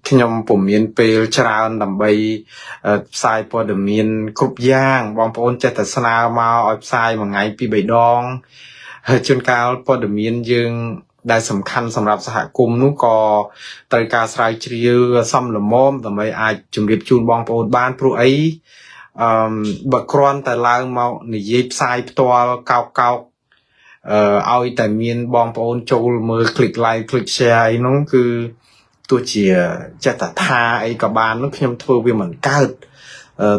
ខ្ញុំពុំមានពេលច្រើនដើម្បីផ្សាយព័ត៌មានគ្រប់យ៉ាងបងប្អូនចេះតែស្នើមកឲ្យផ្សាយមួយថ្ងៃពីរដងហើយជួនកាលព័ត៌មានយើងដែលសំខាន់សម្រាប់សហគមន៍នោះក៏ត្រូវការស្រាវជ្រាវសំលមមដើម្បីអាចជម្រាបជូនបងប្អូនបានព្រោះអីបើគ្រាន់តែឡើងមកនិយាយផ្សាយផ្ទាល់កោកឲ្យតែមានបងប្អូនចូលមើល click like click share អីនោះគឺទោះជាចេះតែថាអីក៏បាននោះខ្ញុំធ្វើវាមិនកើត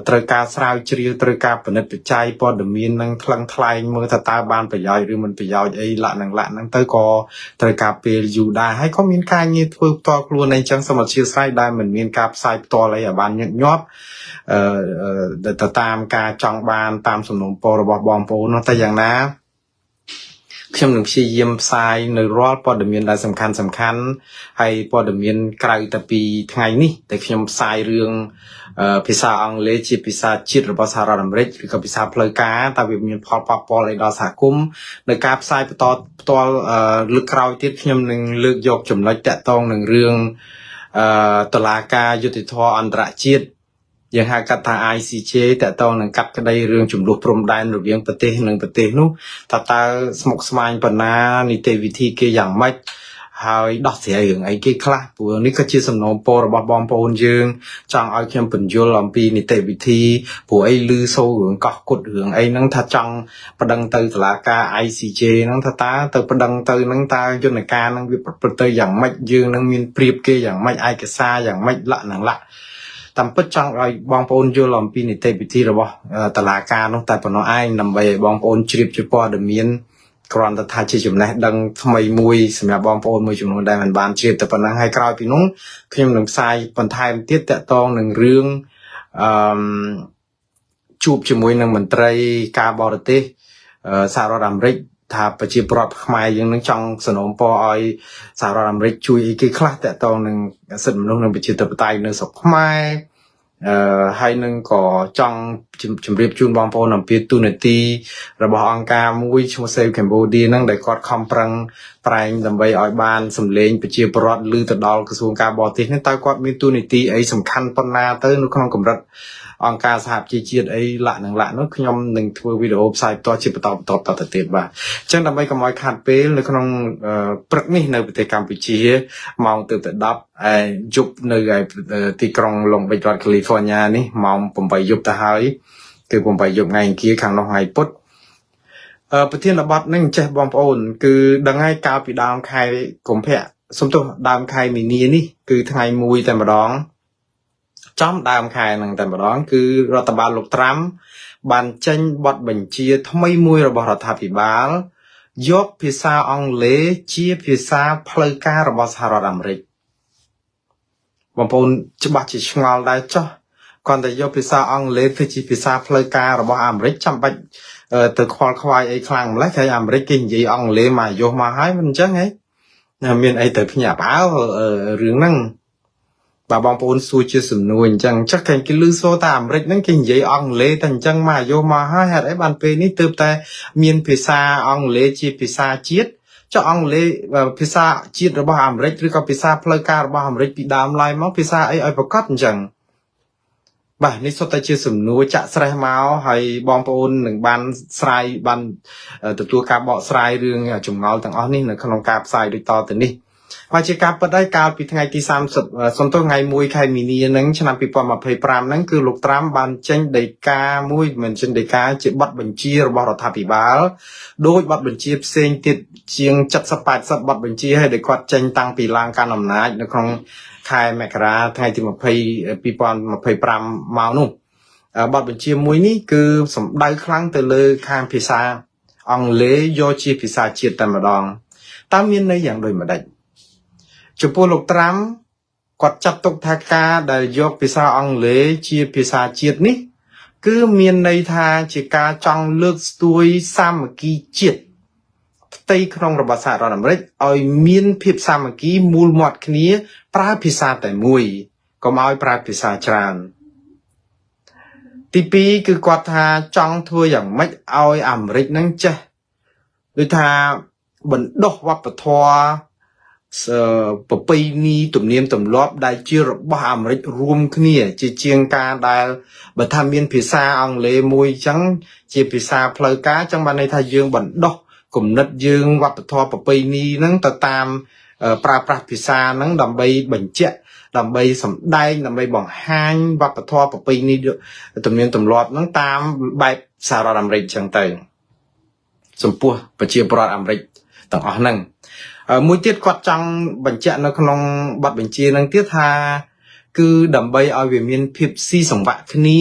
ត្រូវការស្រាវជ្រាវត្រូវការពិនិត្យបច្ច័យព័ត៌មាននឹងថ្លឹងថ្លែងមើលថាតើបានប្រយោជន៍ឬមិនប្រយោជន៍អីលក្ខណៈហ្នឹងទៅក៏ត្រូវការពេលយូរដែរហើយក៏មានការងារធ្វើផ្ទាល់ខ្លួនអីចឹងសូមអធិស្ឋានដែលមិនមានការផ្សាយផ្ទាល់អីឲ្យបានញឹកញាប់ទៅតាមការចង់បានតាមសំណុំពររបស់បងប្អូននោះតែយ៉ាងណាខ្ញុំនឹងព្យាយាមផ្សាយនៅរាល់ព័ត៌មានដែលសំខាន់ហើយព័ត៌មានក្រៅតែពីថ្ងៃនេះតែខ្ញុំផ្សាយរឿងភាសាអង់គ្លេសជាភាសាជាតិរបស់សហរដ្ឋអាមេរិកឬក៏ភាសាផ្លូវការតើវាមានផលប៉ះពាល់អីដល់សហគមន៍នៅការផ្សាយផ្ទាល់លើកក្រោយទៀតខ្ញុំនឹងលើកយកចំណុចតាក់ទងនឹងរឿងតុលាការយុត្តិធម៌អន្តរជាតិយើងហៅកាត់ថា ICJ តើតើនឹងកាត់ក្តីរឿងចំនួនព្រំដែនរវាងប្រទេសនិងប្រទេសនោះតើស្មុគស្មាញបណ្ណានីតិវិធីគេយ៉ាងម៉េចហើយដោះស្រាយរឿងអីគេខ្លះព្រោះនេះក៏ជាសំណូមពររបស់បងប្អូនយើងចង់ឲ្យខ្ញុំបញ្យល់អំពីនីតិវិធីព្រោះអីឮសូររឿងកោះគុតរឿងអីហ្នឹងថាចង់ប្តឹងទៅតុលាការ ICJ ហ្នឹងថាតើទៅប្តឹងទៅហ្នឹងតើយន្តការហ្នឹងវាប្រព្រឹត្តទៅយ៉ាងម៉េចយើងនឹងមានប្រៀបគេយ៉ាងម៉េចឯកសារយ៉ាងម៉េចលក្ខណៈតាមពិតចង់ឲ្យបងប្អូនយល់អំពីនីតិវិធីរបស់តុលាការនោះតែប៉ុណ្ណោះឯងដើម្បីឲ្យបងប្អូនជ្រាបជាព័ត៌មានគ្រាន់តែថាជាចំណេះដឹងថ្មីមួយសម្រាប់បងប្អូនមួយចំនួនដែលមិនបានជ្រាបតែប៉ុណ្ណឹងហើយក្រោយពីនោះខ្ញុំនឹងផ្សាយបន្ថែមទៀតតាក់ទងនឹងរឿងជួបជាមួយនឹងមន្ត្រីការបរទេសសហរដ្ឋអាមេរិកថាប្រជាប្រដ្ឋខ្មែរយើងនឹងចង់សនំពរឲ្យសហរដ្ឋអាមេរិកជួយអីគេខ្លះតាក់ទងនឹងសិទ្ធិមនុស្សនិងប្រជាធិបតេយ្យនៅស្រុកខ្មែរហើយនឹងក៏ចង់ជម្រាបជូនបងប្អូនអំពីទូនាទីរបស់អង្គការមួយឈ្មោះ Save Cambodia ហ្នឹងដែលគាត់ខំប្រឹងប្រែងដើម្បីឲ្យបានសម្លេងប្រជាពលរដ្ឋឮទៅដល់ក្រសួងការបរទេសហ្នឹងតើគាត់មានទូនាទីអីសំខាន់ប៉ុណ្ណាទៅនៅក្នុងកម្រិតអង្គការសហប្រជាជាតិអីលក្ខណៈនោះខ្ញុំនឹងធ្វើវីដេអូផ្សាយផ្ទាល់ជាបន្តទៅទៀតបាទអញ្ចឹងដើម្បីកុំឲ្យខាត់ពេលនៅក្នុងព្រឹកនេះនៅប្រទេសកម្ពុជាម៉ោងទៅ10ហើយយប់នៅទីក្រុង Long Beach រដ្ឋ California នេះម៉ោង8យប់ទៅហើយគឺ8យប់ថ្ងៃអង្គារខាងនោះថ្ងៃពុធប្រធានបទនេះចេះបងប្អូនគឺដឹងហើយកាលពីដើមខែកុម្ភៈសំទោសដើមខែមីនានេះគឺថ្ងៃមួយតែម្ដងចំដើមខែហ្នឹងតែម្ដងគឺរដ្ឋបាលលោកត្រាំបានចេញបទបញ្ជាថ្មីមួយរបស់រដ្ឋាភិបាលយកភាសាអង់គ្លេសជាភាសាផ្លូវការរបស់សហរដ្ឋអាមេរិកបងប្អូនច្បាស់ជាឆ្ងល់ដែរចុះគាត់តែយកភាសាអង់គ្លេសធ្វើជាភាសាផ្លូវការរបស់អាមេរិកចាំបាច់ទៅខ្វល់ខ្វាយអីខ្លាំងម្ល៉េះហើយអាមេរិកគេនិយាយអង់គ្លេសមកយកមកហើយមិនអញ្ចឹងហីមានអីទៅភ្ញាក់ផ្អើលរឿងហ្នឹងបាទបងប្អូនសួរជាសំណួរអញ្ចឹងchắcគេឮសូរតែអាមេរិកហ្នឹងគេនិយាយអង់គ្លេសតែអញ្ចឹងមកយកមកហើយហេតុអីបានពេលនេះទើបតែមានភាសាអង់គ្លេសជាភាសាជាតិចុះអង់គ្លេសភាសាជាតិរបស់អាមេរិកឬក៏ភាសាផ្លូវការរបស់អាមេរិកពីដើមឡើយមកភាសាអីឲ្យប្រកបអញ្ចឹងបាទនេះសុទ្ធតែជាសំណួរចាក់ស្រេះមកហើយបងប្អូននឹងបានស្រាយបានទទួលការបកស្រាយរឿងចម្ងល់ទាំងអស់នេះនៅក្នុងការផ្សាយដូចតទៅនេះហើយជាការពិតហើយកាលពីថ្ងៃទី30សំទោសថ្ងៃ1ខែមីនាហ្នឹងឆ្នាំ2025ហ្នឹងគឺលោកត្រាំបានចេញដីកាមួយមិនចេញដីកាជាបទបញ្ជារបស់រដ្ឋាភិបាលដោយបទបញ្ជាផ្សេងទៀតជាង70-80បទបញ្ជាហើយដែលគាត់ចេញតាំងពីឡើងកាន់អំណាចនៅក្នុងខែមករាថ្ងៃទី2025មកនោះបទបញ្ជាមួយនេះគឺសំដៅខ្លាំងទៅលើខាងភាសាអង់គ្លេសយកជាភាសាជាតិតែម្ដងតើមានន័យយ៉ាងដូចម្ដេចចំពោះលោកត្រាំគាត់ចាត់ទុកថាការដែលយកភាសាអង់គ្លេសជាភាសាជាតិនេះគឺមានន័យថាជាការចង់លើកស្ទួយសាមគ្គីជាតិផ្ទៃក្នុងរបស់សហរដ្ឋអាមេរិកឲ្យមានភាពសាមគ្គីមូលមាត់គ្នាប្រើភាសាតែមួយកុំឲ្យប្រើភាសាច្រើនទី2គឺគាត់ថាចង់ធ្វើយ៉ាងម៉េចឲ្យអាមេរិកនឹងចេះដូចថាបណ្ដុះវប្បធម៌ ប្រពៃណីទំនៀមទម្លាប់ដែលជារបស់អាមេរិករួមគ្នាជាជាងការដែលបើថាមានភាសាអង់គ្លេសមួយអញ្ចឹងជាភាសាផ្លូវការអញ្ចឹងបានន័យថាយើងបណ្ដោះគំនិតយើងវប្បធម៌ប្រពៃណីហ្នឹងទៅតាមប្រើប្រាស់ភាសាហ្នឹងដើម្បីបញ្ជាក់ដើម្បីសម្ដែងដើម្បីបង្ហាញវប្បធម៌ប្រពៃណីទំនៀមទម្លាប់ហ្នឹងតាមបែបសហរដ្ឋអាមេរិកអញ្ចឹងទៅចំពោះប្រជាពលរដ្ឋអាមេរិកទាំងអស់ហ្នឹងមួយទៀតគាត់ចង់បញ្ជាក់នៅក្នុងបទបញ្ជានឹងទៀតថាគឺដើម្បីឲ្យវាមានភាពស៊ីសង្វាក់គ្នា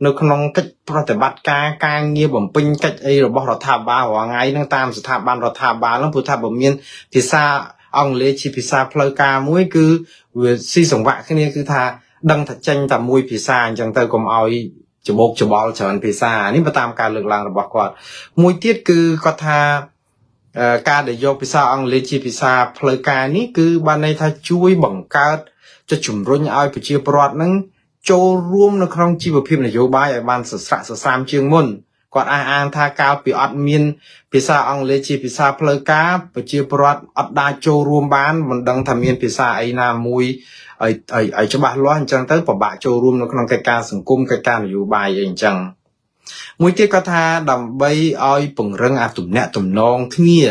នៅក្នុងកិច្ចប្រតិបត្តិការងារបំពេញកិច្ចអីរបស់រដ្ឋាភិបាលរាល់ថ្ងៃហ្នឹងតាមស្ថាប័នរដ្ឋាភិបាលហ្នឹងព្រោះថាបើមានភាសាអង់គ្លេសជាភាសាផ្លូវការមួយគឺវាស៊ីសង្វាក់គ្នាគឺថាដឹងថាចេញតែមួយភាសាអញ្ចឹងទៅកុំឲ្យច្បោកច្បល់ច្រើនភាសានេះបើតាមការលើកឡើងរបស់គាត់មួយទៀតគឺគាត់ថាការដែលយកភាសាអង់គ្លេសជាភាសាផ្លូវការនេះគឺបានន័យថាជួយបង្កើតជំរុញឲ្យប្រជាពលរដ្ឋនឹងចូលរួមនៅក្នុងជីវភាពនយោបាយឲ្យបានសស្រាក់សស្រាមជាងមុនគាត់អះអាងថាកាលពីអត់មានភាសាអង់គ្លេសជាភាសាផ្លូវការប្រជាពលរដ្ឋអត់អាចចូលរួមបានមិនដឹងថាមានភាសាអីណាមួយឲ្យច្បាស់លាស់អញ្ចឹងទៅពិបាកចូលរួមនៅក្នុងកិច្ចការសង្គមកិច្ចការនយោបាយអីអញ្ចឹងមួយទៀតគាត់ថាដើម្បីឲ្យពង្រឹងអាទំនាក់ទំនងគ្នា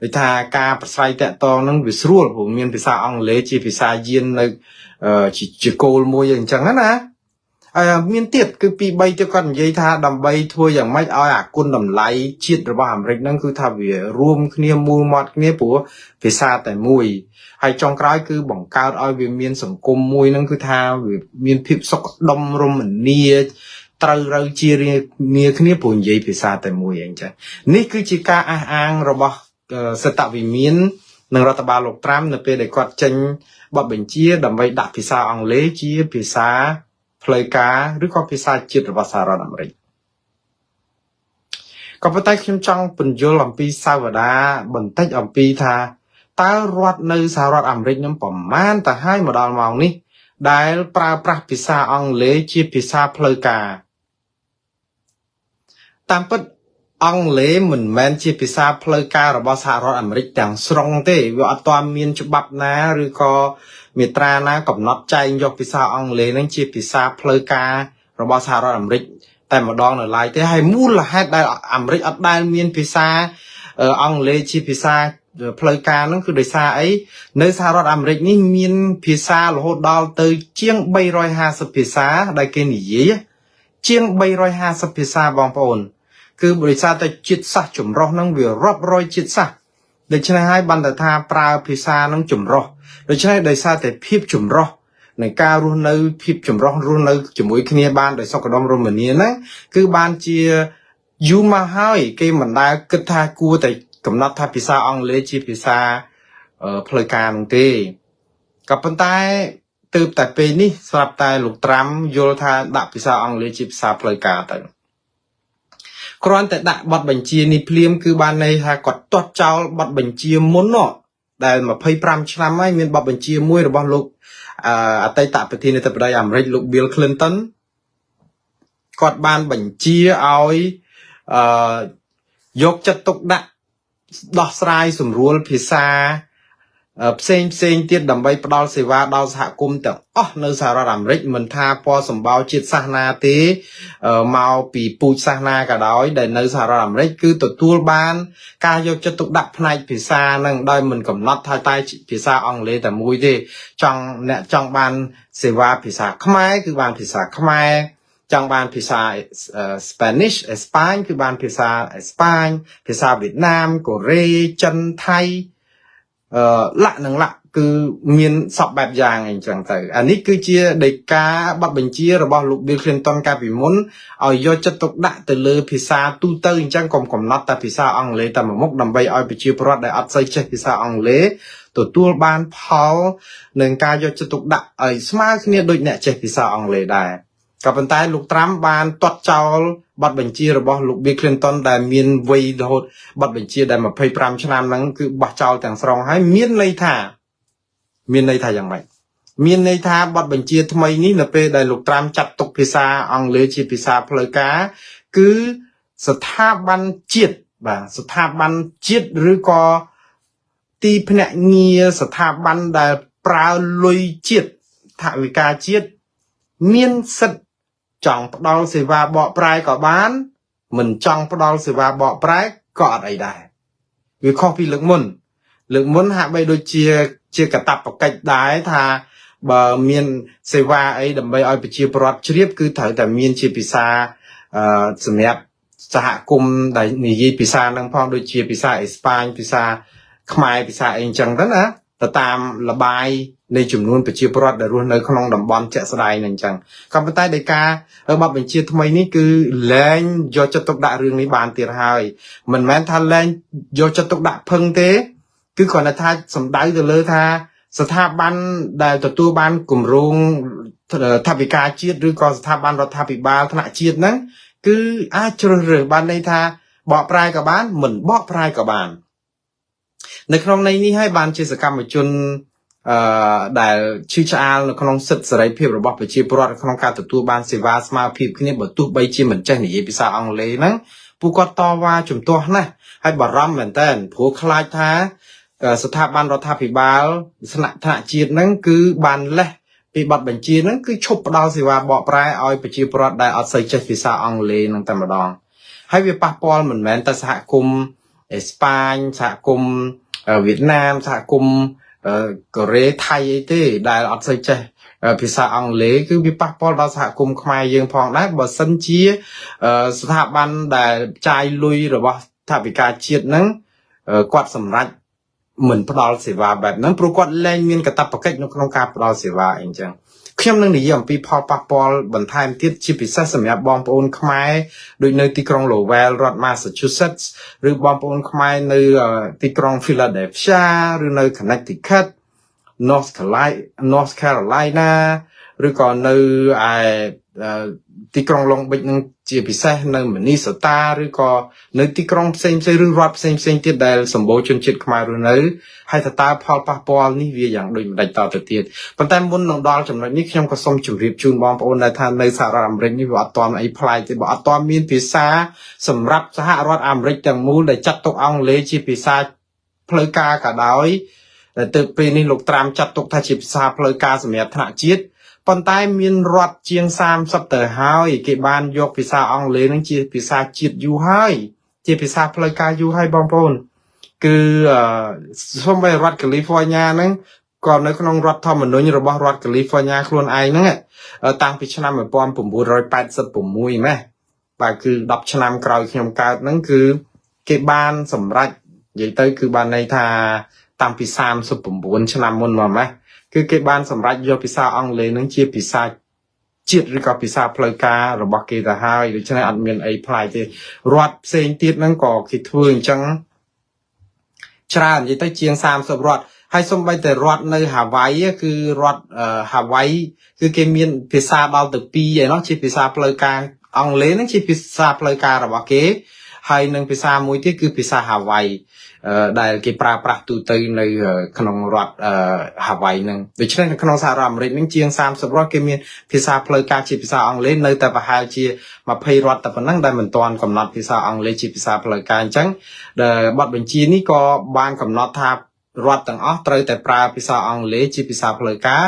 ដូចថាការប្រស្រ័យតាក់ទងនឹងវាស្រួលព្រោះមានភាសាអង់គ្លេសជាភាសាយាននៅជាគោលមួយអញ្ចឹងណាមានទៀតគឺពី3ទៀតគាត់និយាយថាដើម្បីធ្វើយ៉ាងម៉េចឲ្យអាគុណតម្លៃជាតិរបស់អាមេរិកហ្នឹងគឺថាវារួមគ្នាមូលមាត់គ្នាព្រោះភាសាតែមួយហើយចុងក្រោយគឺបង្កើតឲ្យវាមានសង្គមមួយហ្នឹងគឺថាវាមានភាពសុខដុមរមនាត្រូវជាគ្នាព្រោះនិយាយភាសាតែមួយអញ្ចឹងនេះគឺជាការអះអាងរបស់សតវិមាននិងរដ្ឋបាលលោកត្រាំនៅពេលដែលគាត់ចេញបទបញ្ជាដើម្បីដាក់ភាសាអង់គ្លេសជាភាសាផ្លូវការឬក៏ភាសាជាតិរបស់សហរដ្ឋអាមេរិកក៏ប៉ុន្តែខ្ញុំចង់ពន្យល់អំពីសាវតាបន្តិចអំពីថាតើរដ្ឋនៅសហរដ្ឋអាមេរិកនឹងប្រមាណទៅហើយមកដល់ម៉ោងនេះដែលប្រើប្រាស់ភាសាអង់គ្លេសជាភាសាផ្លូវការតាមពិតអង់គ្លេសមិនមែនជាភាសាផ្លូវការរបស់សហរដ្ឋអាមេរិកទាំងស្រុងទេវាអត់ទាន់មានច្បាប់ណាឬក៏មាត្រាណាកំណត់ចែងយកភាសាអង់គ្លេសនឹងជាភាសាផ្លូវការរបស់សហរដ្ឋអាមេរិកតែម្ដងនៅឡើយទេហើយមូលហេតុដែលអាមេរិកអត់ដែលមានភាសាអង់គ្លេសជាភាសាផ្លូវការហ្នឹងគឺដោយសារអីនៅសហរដ្ឋអាមេរិកនេះមានភាសារហូតដល់ទៅជាង350ភាសាដែលគេនិយាយជាង350ភាសាបងប្អូនគឺបរិស័ទតែជាតិសាសន៍ចម្រុះហ្នឹងវារាប់រយជាតិសាសន៍ដូច្នេះហើយបានតែថាប្រើភាសាហ្នឹងចម្រុះដូច្នេះដោយសារតែភាពចម្រុះនៃការរស់នៅភាពចម្រុះរស់នៅជាមួយគ្នាបានដោយសុខដុមរមនាហ្នឹងគឺបានជាយូរមកហើយគេមិនដែលគិតថាគួរតែកំណត់ថាភាសាអង់គ្លេសជាភាសាផ្លូវការនោះទេក៏ប៉ុន្តែទើបតែពេលនេះស្រាប់តែលោកត្រាំយល់ថាដាក់ភាសាអង់គ្លេសជាភាសាផ្លូវការទៅគ្រាន់តែដាក់បទបញ្ជានេះភ្លាមគឺបានន័យថាគាត់ទាត់ចោលបទបញ្ជាមុននោះដែល25ឆ្នាំហើយមានបទបញ្ជាមួយរបស់លោកអតីតប្រធានាធិបតីអាមេរិកលោក Bill Clinton គាត់បានបញ្ជាឲ្យយកចិត្តទុកដាក់ដោះស្រាយសម្រួលភាសាផ្សេងទៀតដើម្បីផ្ដល់សេវាដល់សហគមន៍ទាំងអស់នៅសហរដ្ឋអាមេរិកមិនថាពណ៌សម្បោជាតិសាសនាទេមកពីពូជសាសនាក៏ដោយដែលនៅសហរដ្ឋអាមេរិកគឺទទួលបានការយកចិត្តទុកដាក់ផ្នែកភាសានឹងដោយមិនកំណត់ថាតែភាសាអង់គ្លេសតែមួយទេអ្នកចង់បានសេវាភាសាខ្មែរគឺបានភាសាខ្មែរចង់បានភាសា Spanish អេស្ប៉ាញគឺបានភាសាអេស្ប៉ាញភាសាវៀតណាមកូរ៉េចិនថៃលក្ខណៈគឺមានសពបែបយ៉ាងអីចឹងទៅអានេះគឺជាដីកាបទបញ្ជារបស់លោក Bill Clinton កាលពីមុនឲ្យយកចិត្តទុកដាក់ទៅលើភាសាទូទៅអញ្ចឹងកុំកំណត់តែភាសាអង់គ្លេសតែមួយមុខដើម្បីឲ្យប្រជាពលរដ្ឋដែលអត់សូវចេះភាសាអង់គ្លេសទទួលបានផលនឹងការយកចិត្តទុកដាក់ឲ្យស្មើគ្នាដូចអ្នកចេះភាសាអង់គ្លេសដែរក៏ប៉ុន្តែលោកត្រាំបានទាត់ចោលបទបញ្ជារបស់លោក Bill Clinton ដែលមានវ័យរហូតបទបញ្ជាដែល25ឆ្នាំហ្នឹងគឺបោះចោលទាំងស្រុងហើយមានន័យថាយ៉ាងម៉េចមានន័យថាបទបញ្ជាថ្មីនេះនៅពេលដែលលោកត្រាំចាត់ទុកភាសាអង់គ្លេសជាភាសាផ្លូវការគឺស្ថាប័នជាតិបាទស្ថាប័នជាតិឬក៏ ទីភ្នាក់ងារស្ថាប័នដែលប្រើលុយជាតិថវិកាជាតិមានសិទ្ធិចង់ផ្ដល់សេវាបកប្រែក៏បានមិនចង់ផ្ដល់សេវាបកប្រែក៏អត់អីដែរវាខុសពីលើកមុនហាក់បីដូចជាកតាបកិច្ចដែរថាបើមានសេវាអីដើម្បីឲ្យប្រជាពលរដ្ឋជ្រាបគឺត្រូវតែមានជាភាសាសម្រាប់សហគមន៍ដែលនិយាយភាសានឹងផងដូចជាភាសាអេស្ប៉ាញភាសាខ្មែរភាសាអីអញ្ចឹងទៅណាទៅតាមលបាយនៃចំនួនប្រជាពលរដ្ឋដែលរស់នៅក្នុងតំបន់ជាក់ស្ដែងនឹងអញ្ចឹងក៏ប៉ុន្តែដោយការបទបញ្ជាថ្មីនេះគឺលែងយកចិត្តទុកដាក់រឿងនេះបានទៀតហើយមិនមែនថាលែងយកចិត្តទុកដាក់ផឹងទេគឺគ្រាន់តែថាសំដៅទៅលើថាស្ថាប័នដែលទទួលបានគម្រោងថវិកាជាតិឬក៏ស្ថាប័នរដ្ឋាភិបាលថ្នាក់ជាតិហ្នឹងគឺអាចជ្រើសរើសបានន័យថាបកប្រែក៏បានមិនបកប្រែក៏បាននៅក្នុងន័យនេះហើយបានជាសកម្មជនដែលឈឺឆ្អាលនៅក្នុងសិទ្ធិសេរីភាពរបស់ប្រជាពលរដ្ឋក្នុងការទទួលបានសេវាស្មើភាពគ្នាបើទោះបីជាមិនចេះនិយាយភាសាអង់គ្លេសហ្នឹងពួកគាត់តវ៉ាជំទាស់ណាស់ហើយបារម្ភមែនតើព្រោះខ្លាចថាស្ថាប័នរដ្ឋាភិបាលថ្នាក់ជាតិហ្នឹងគឺបានលេះពីប័ណ្ណបញ្ជាហ្នឹងគឺឈប់ផ្ដល់សេវាបកប្រែឲ្យប្រជាពលរដ្ឋដែលអត់សូវចេះភាសាអង់គ្លេសហ្នឹងតែម្ដងហើយវាប៉ះពាល់មិនមែនតែសហគមន៍អេស្ប៉ាញសហគមន៍វៀតណាមសហគមន៍កូរ៉េថៃអីទេដែលអត់សូវចេះភាសាអង់គ្លេសគឺវាប៉ះពាល់ដល់សហគមន៍ខ្មែរយើងផងដែរបើសិនជាស្ថាប័នដែលចាយលុយរបស់ថវិកាជាតិហ្នឹងគាត់សម្រេចមិនផ្ដល់សេវាបែបហ្នឹងព្រោះគាត់លែងមានកាតព្វកិច្ចនៅក្នុងការផ្ដល់សេវាអីចឹងខ្ញុំនឹងនិយាយអំពីផលប៉ះពាល់បន្ថែមទៀតជាពិសេសសម្រាប់បងប្អូនខ្មែរដូចនៅទីក្រុង Lowell រដ្ឋ Massachusetts ឬបងប្អូនខ្មែរនៅទីក្រុង Philadelphia ឬនៅ Connecticut North Carolina ឬក៏នៅឯទីក្រុង Long Beach នឹងជាពិសេសនៅ Minnesota ឬក៏នៅទីក្រុងផ្សេងៗឬរដ្ឋផ្សេងៗទៀតដែលសម្បូរជនជាតិខ្មែររស់នៅហើយតើផលប៉ះពាល់នេះវាយ៉ាងដូចម្ដេចតទៅទៀតប៉ុន្តែមុននឹងដល់ចំណុចនេះខ្ញុំក៏សូមជម្រាបជូនបងប្អូនដែរថានៅសហរដ្ឋអាមេរិកនេះវាអត់ទាន់អីប្លែកទេបើអត់ទាន់មានភាសាសម្រាប់សហរដ្ឋអាមេរិកទាំងមូលដែលចាត់ទុកអង់គ្លេសជាភាសាផ្លូវការក៏ដោយដែលទៅពេលនេះលោកត្រាំចាត់ទុកថាជាភាសាផ្លូវការសម្រាប់ថ្នាក់ជាតិប៉ុន្តែមានរដ្ឋជាង30ទៅហើយគេបានយកភាសាអង់គ្លេសនឹងជាភាសាជាតិយូរហើយជាភាសាផ្លូវការយូរហើយបងប្អូនគឺសូម្បីរដ្ឋ California ហ្នឹងក៏នៅក្នុងរដ្ឋធម្មនុញ្ញរបស់រដ្ឋ California ខ្លួនឯងហ្នឹងតាំងពីឆ្នាំ1986ម៉េះបាទគឺ10ឆ្នាំក្រោយខ្ញុំកើតហ្នឹងគឺគេបានសម្រេចនិយាយទៅគឺបានន័យថាតាំងពី39ឆ្នាំមុនមកម៉េះគឺគេបានសម្រេចយកភាសាអង់គ្លេសនឹងជាភាសាជាតិឬក៏ភាសាផ្លូវការរបស់គេទៅហើយដូច្នេះអត់មានអីប្លែកទេរដ្ឋផ្សេងទៀតហ្នឹងក៏គេធ្វើអញ្ចឹងច្រើននិយាយទៅជាង30រដ្ឋហើយសូម្បីតែរដ្ឋនៅហាវ៉ៃគឺរដ្ឋហាវ៉ៃគឺគេមានភាសាដល់ទៅ2ឯណោះជាភាសាផ្លូវការអង់គ្លេសហ្នឹងជាភាសាផ្លូវការរបស់គេហើយនឹងភាសាមួយទៀតគឺភាសាហាវ៉ៃដែលគេប្រើប្រាស់ទូទៅនៅក្នុងរដ្ឋហាវ៉ៃហ្នឹងដូច្នេះនៅក្នុងសហរដ្ឋអាមេរិកហ្នឹងជាង30រដ្ឋគេមានភាសាផ្លូវការជាភាសាអង់គ្លេសនៅតែប្រហែលជា20រដ្ឋតែប៉ុណ្ណឹងដែលមិនទាន់កំណត់ភាសាអង់គ្លេសជាភាសាផ្លូវការអញ្ចឹងដែលបទបញ្ជានេះក៏បានកំណត់ថារដ្ឋទាំងអស់ត្រូវតែប្រើភាសាអង់គ្លេសជាភាសាផ្លូវការ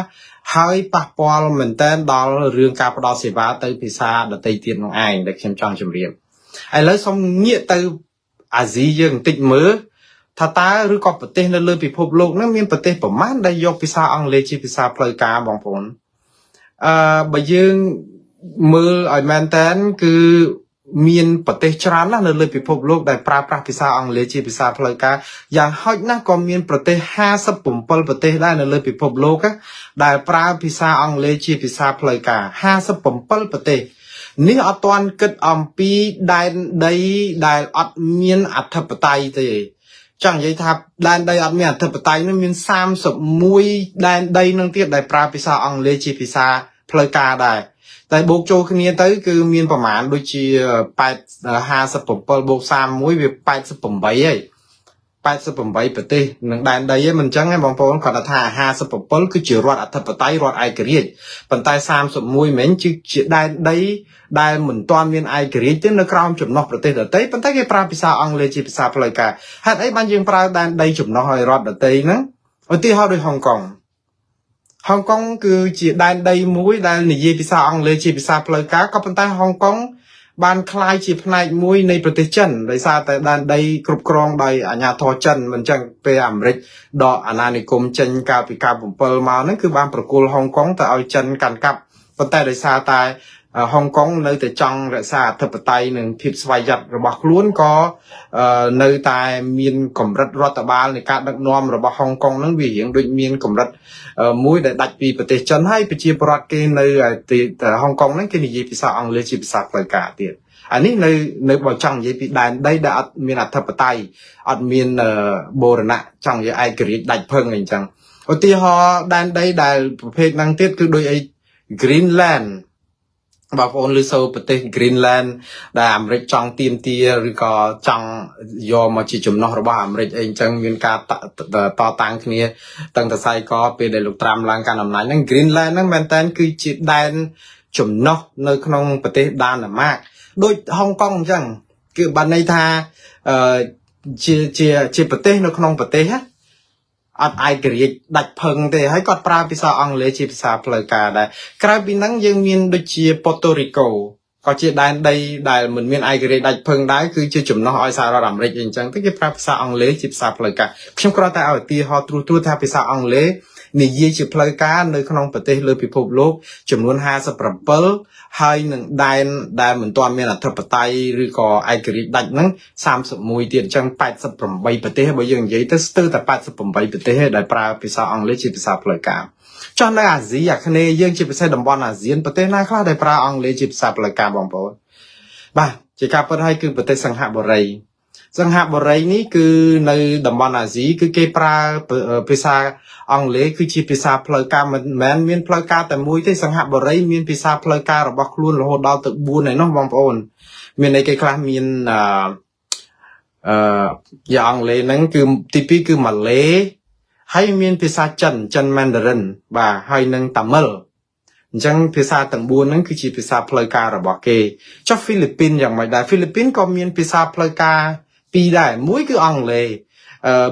ហើយប៉ះពាល់មែនទែនដល់រឿងការផ្ដល់សេវាទៅភាសាដទៃទៀតនោះឯងដែលខ្ញុំចង់ជម្រាបឥឡូវសូមងាកទៅអាស៊ីយើងបន្តិចមើលថាតើឬក៏ប្រទេសនៅលើពិភពលោកហ្នឹងមានប្រទេសប្រមាណដែលយកភាសាអង់គ្លេសជាភាសាផ្លូវការបងប្អូនបើយើងមើលឲ្យមែនតើគឺមានប្រទេសច្រើនណាស់នៅលើពិភពលោកដែលប្រើប្រាស់ភាសាអង់គ្លេសជាភាសាផ្លូវការយ៉ាងហោចណាស់ក៏មានប្រទេស57ប្រទេសដែរនៅលើពិភពលោកដែលប្រើភាសាអង់គ្លេសជាភាសាផ្លូវការ57ប្រទេសនេះអត់ទាន់គិតអំពីដែនដីដែលអត់មានអធិបតេយ្យទេចង់និយាយថាដែនដីអត់មានអធិបតេយ្យនោះមាន31ដែនដីនឹងទៀតដែលប្រើភាសាអង់គ្លេសជាភាសាផ្លូវការដែរតែបូកចូលគ្នាទៅគឺមានប្រមាណដូចជា57បូក31វា88ហើយ 88ប្រទេសនឹងដែនដីឯងមិនអញ្ចឹងឯងបងប្អូនគាត់ថា57គឺជារដ្ឋអធិបតេយ្យរដ្ឋឯករាជ្យប៉ុន្តែ31មិនជាដែនដីដែលមិនទាន់មានឯករាជ្យទេនៅក្រោមចំណុះប្រទេសដទៃប៉ុន្តែគេប្រើភាសាអង់គ្លេសជាភាសាផ្លូវការហេតុអីបានយើងប្រើដែនដីចំណុះឲ្យរដ្ឋដទៃហ្នឹងឧទាហរណ៍ដូចហុងកុងគឺជាដែនដីមួយដែលនិយាយភាសាអង់គ្លេសជាភាសាផ្លូវការក៏ប៉ុន្តែហុងកុងបានคล้ายជាផ្នែកមួយនៃប្រទេសចិនដោយសារតែដែនដីគ្រប់គ្រងដោយអាជ្ញាធរចិនមិនចឹងពេលអាមេរិកដកអាណានិគមចេញកាលពី97មកហ្នឹងគឺបានប្រគល់ហុងកុងទៅឲ្យចិនកាន់កាប់ប៉ុន្តែដោយសារតែហុងកុងនៅតែចង់រក្សាអធិបតេយ្យនិងភាពស្វ័យយ័តរបស់ខ្លួនក៏នៅតែមានកម្រិតរដ្ឋបាលនៃការដឹកនាំរបស់ហុងកុងហ្នឹងវារៀងដូចមានកម្រិតមួយដែលដាច់ពីប្រទេសចិនហើយប្រជាពលរដ្ឋគេនៅហុងកុងហ្នឹងគេនិយាយភាសាអង់គ្លេសជាភាសាផ្លូវការទៀតអានេះនៅបើចង់និយាយពីដែនដីដែលអត់មានអធិបតេយ្យអត់មានបូរណៈចង់និយាយឯករាជ្យដាច់ភឹងអីចឹងឧទាហរណ៍ដែនដីដែលប្រភេទហ្នឹងទៀតគឺដូចអី Greenland បងប្អូនឮសូរប្រទេស Greenland ដែលអាមេរិកចង់ទាមទារឬក៏ចង់យកមកជាចំណុះរបស់អាមេរិកអីអញ្ចឹងមានការតតាំងគ្នាតាំងតសៃកពេលដែលលោកត្រាំឡើងកាន់អំណាចហ្នឹង Greenland ហ្នឹងមែនតើគឺជាដែនចំណុះនៅក្នុងប្រទេសដាណឺម៉ាកដូចហុងកុងអញ្ចឹងគឺបានន័យថាជាប្រទេសនៅក្នុងប្រទេសណាអត់ឯករាជ្យដាច់ភឹងទេហើយគាត់ប្រើភាសាអង់គ្លេសជាភាសាផ្លូវការដែរក្រៅពីហ្នឹងយើងមានដូចជាប៉ូតូរីកូក៏ជាដែនដីដែលមិនមានឯករាជ្យដាច់ភឹងដែរគឺជាចំណុះឲ្យសហរដ្ឋអាមេរិកអីចឹងទៅគេប្រើភាសាអង់គ្លេសជាភាសាផ្លូវការខ្ញុំគ្រាន់តែឲ្យឧទាហរណ៍ត្រួសថាភាសាអង់គ្លេសនិយាយជាផ្លូវការនៅក្នុងប្រទេសលើពិភពលោកចំនួន57ហើយនឹងដែនដែលមិនទាន់មានអធិបតេយ្យឬក៏ឯករាជ្យដាច់ហ្នឹង31ទៀតអញ្ចឹង88ប្រទេសបើយើងនិយាយទៅស្ទើរតែ88ប្រទេសដែលប្រើភាសាអង់គ្លេសជាភាសាផ្លូវការចុះនៅអាស៊ីអាគ្នេយ៍យើងជាពិសេសតំបន់អាស៊ានប្រទេសណាខ្លះដែលប្រើអង់គ្លេសជាភាសាផ្លូវការបងប្អូនបាទជាការពិតហើយគឺប្រទេសសិង្ហបុរីនេះគឺនៅតំបន់អាស៊ីគឺគេប្រើភាសាអង់គ្លេសគឺជាភាសាផ្លូវការមិនមែនមានផ្លូវការតែមួយទេសិង្ហបុរីមានភាសាផ្លូវការរបស់ខ្លួនរហូតដល់ទៅ4ហើយនោះបងប្អូនមានន័យគេខ្លះមានយ៉ាងអង់គ្លេសហ្នឹងគឺទី2គឺម៉ាឡេហើយមានភាសាចិនម៉ាន់ដារិនបាទហើយនឹងតាមិលអញ្ចឹងភាសាទាំង4ហ្នឹងគឺជាភាសាផ្លូវការរបស់គេចុះហ្វីលីពីនយ៉ាងម៉េចដែរហ្វីលីពីនក៏មានភាសាផ្លូវការពីរដែរមួយគឺអង់គ្លេស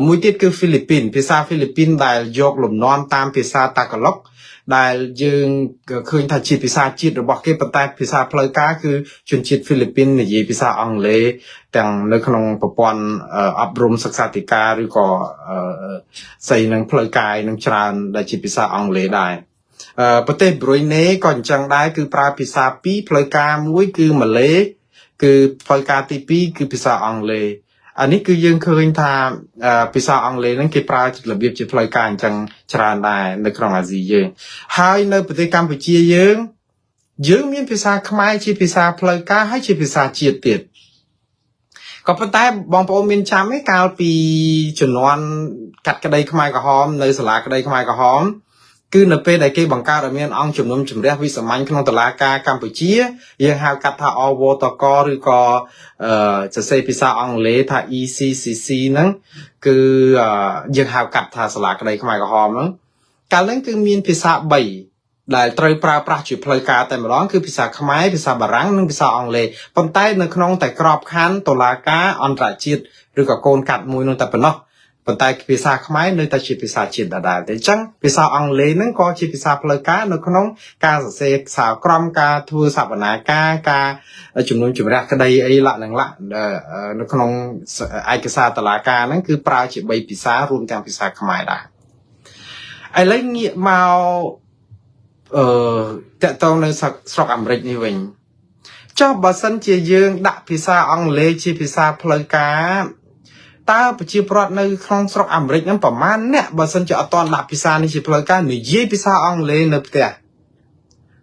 មួយទៀតគឺហ្វីលីពីនភាសាហ្វីលីពីនដែលយកលំនាំតាមភាសាតាកាឡុកដែលយើងឃើញថាជាភាសាជាតិរបស់គេប៉ុន្តែភាសាផ្លូវការគឺជនជាតិហ្វីលីពីននិយាយភាសាអង់គ្លេសទាំងនៅក្នុងប្រព័ន្ធអប់រំសិក្សាធិការឬក៏ស្អីនឹងផ្លូវការនឹងច្រើនដែលជាភាសាអង់គ្លេសដែរប្រទេសប្រុយណេក៏អញ្ចឹងដែរគឺប្រើភាសាពីរផ្លូវការមួយគឺម៉ាឡេគឺផ្លូវការទី2គឺភាសាអង់គ្លេសអានេះគឺយើងឃើញថាភាសាអង់គ្លេសហ្នឹងគេប្រើរបៀបជាផ្លូវការអញ្ចឹងច្រើនដែរនៅក្នុងអាស៊ីយើងហើយនៅប្រទេសកម្ពុជាយើងមានភាសាខ្មែរជាភាសាផ្លូវការហើយជាភាសាជាតិទៀតក៏ប៉ុន្តែបងប្អូនមានចាំទេកាលពីជំនាន់កាត់ក្តីខ្មែរក្រហមនៅសាលាក្តីខ្មែរក្រហមគឺនៅពេលដែលគេបង្កើតឲ្យមានអង្គជំនុំជម្រះវិសាមញ្ញក្នុងតុលាការកម្ពុជាយើងហៅកាត់ថាអវតកឬក៏សរសេរភាសាអង់គ្លេសថា ECCC ហ្នឹងគឺយើងហៅកាត់ថាសាលាក្តីខ្មែរក្រហមហ្នឹងកាលហ្នឹងគឺមានភាសា3ដែលត្រូវប្រើប្រាស់ជាផ្លូវការតែម្ដងគឺភាសាខ្មែរភាសាបារាំងនិងភាសាអង់គ្លេសប៉ុន្តែនៅក្នុងតែក្របខ័ណ្ឌតុលាការអន្តរជាតិឬក៏កូនកាត់មួយនោះតែប៉ុណ្ណោះប៉ុន្តែភាសាខ្មែរនៅតែជាភាសាជាតិដដែលតែអញ្ចឹងភាសាអង់គ្លេសហ្នឹងក៏ជាភាសាផ្លូវការនៅក្នុងការសរសេរសារក្រមការធ្វើសវនាការជំនុំជម្រះក្តីអីលក្ខណៈនៅក្នុងឯកសារតុលាការហ្នឹងគឺប្រើជា3ភាសារួមទាំងភាសាខ្មែរដែរឥឡូវងាកមកតកតងនៅស្រុកអាមេរិកនេះវិញចុះបើសិនជាយើងដាក់ភាសាអង់គ្លេសជាភាសាផ្លូវការតើប្រជាពលរដ្ឋនៅក្នុងស្រុកអាមេរិកហ្នឹងប្រមាណអ្នកបើសិនជាអត់ទាន់ដាក់ភាសានេះជាផ្លូវការនិយាយភាសាអង់គ្លេសនៅផ្ទះ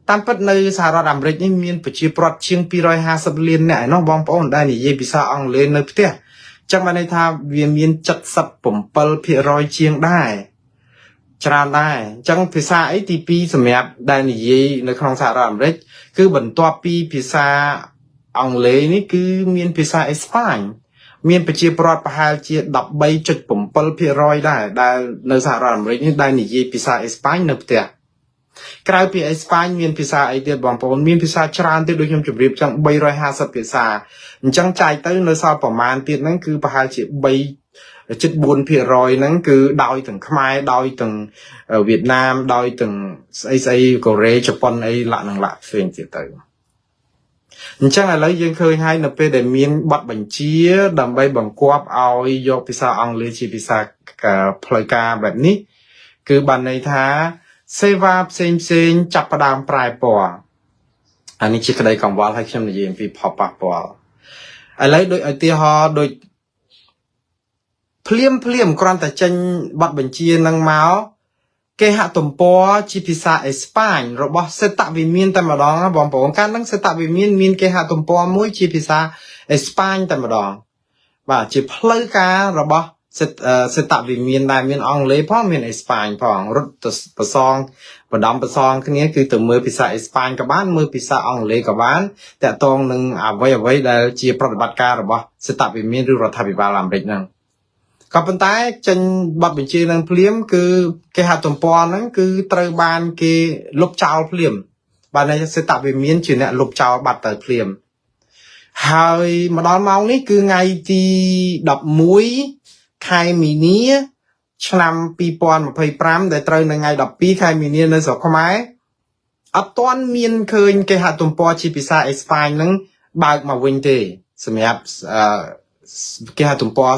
តាមពិតនៅសហរដ្ឋអាមេរិកនេះមានប្រជាពលរដ្ឋជាង250លានអ្នកឯណោះបងប្អូនដែលនិយាយភាសាអង់គ្លេសនៅផ្ទះចឹងបានន័យថាវាមាន77% ជាងដែរច្រើនដែរអញ្ចឹងភាសាអីទី2សម្រាប់ដែលនិយាយនៅក្នុងសហរដ្ឋអាមេរិកគឺបន្ទាប់ពីភាសាអង់គ្លេសនេះគឺមានភាសាអេស្ប៉ាញ មានប្រជាប្រដ្ឋប្រហែលជា13.7% ដែរដែលនៅសហរដ្ឋអាមេរិកនេះដែលនិយាយភាសាអេស្ប៉ាញនៅផ្ទះក្រៅពីអេស្ប៉ាញមានភាសាអីទៀតបងប្អូនមានភាសាច្រើនទៀតដូចខ្ញុំជម្រាបចឹង350ភាសាអញ្ចឹងចែកទៅនៅសល់ប្រមាណទៀតហ្នឹងគឺប្រហែលជា3.4% ហ្នឹងគឺដោយទាំងខ្មែរដោយទាំងវៀតណាមដោយទាំងស្អីកូរ៉េជប៉ុនអីលក្ខណៈផ្សេងទៀតទៅអញ្ចឹងឥឡូវយើងឃើញហើយនៅពេលដែលមានបទបញ្ជាដើម្បីបង្គាប់ឲ្យយកភាសាអង់គ្លេសជាភាសាផ្លូវការបែបនេះគឺបានន័យថាសេវាផ្សេងចាប់ផ្ដើមប្រែពណ៌អានេះជាក្តីកង្វល់ឲ្យខ្ញុំនិយាយអំពីផលប៉ះពាល់ឥឡូវដូចឧទាហរណ៍ដូចភ្លាមគ្រាន់តែចេញបទបញ្ជានឹងមកគេហទំព័រជាភាសាអេស្ប៉ាញរបស់សេតវិមានតែម្ដងបងប្អូនកាលហ្នឹងសេតវិមានគេហទំព័រមួយជាភាសាអេស្ប៉ាញតែម្ដងបាទជាផ្លូវការរបស់សេតវិមានដែលមានអង់គ្លេសផងមានអេស្ប៉ាញផងរត់ទៅប្រសងគ្នាគឺទៅមើលភាសាអេស្ប៉ាញក៏បានមើលភាសាអង់គ្លេសក៏បានតាក់ទងនឹងអ្វីដែលជាប្រតិបត្តិការរបស់សេតវិមានឬរដ្ឋាភិបាលអាមេរិកហ្នឹងក៏ប៉ុន្តែចេញបទបញ្ជានឹងភ្លាមគឺគេហទំព័រហ្នឹងគឺត្រូវបានគេលុបចោលភ្លាមបាទនៃសេតវិមានជាអ្នកលុបចោលបាត់ទៅភ្លាមហើយមកដល់ម៉ោងនេះគឺថ្ងៃទី11ខែមីនាឆ្នាំ2025ដែលត្រូវនៅថ្ងៃ12ខែមីនានៅស្រុកខ្មែរអត់ទាន់មានឃើញគេហទំព័រជាភាសាអេស្ប៉ាញហ្នឹងបើកមកវិញទេសម្រាប់គេហទំព័រ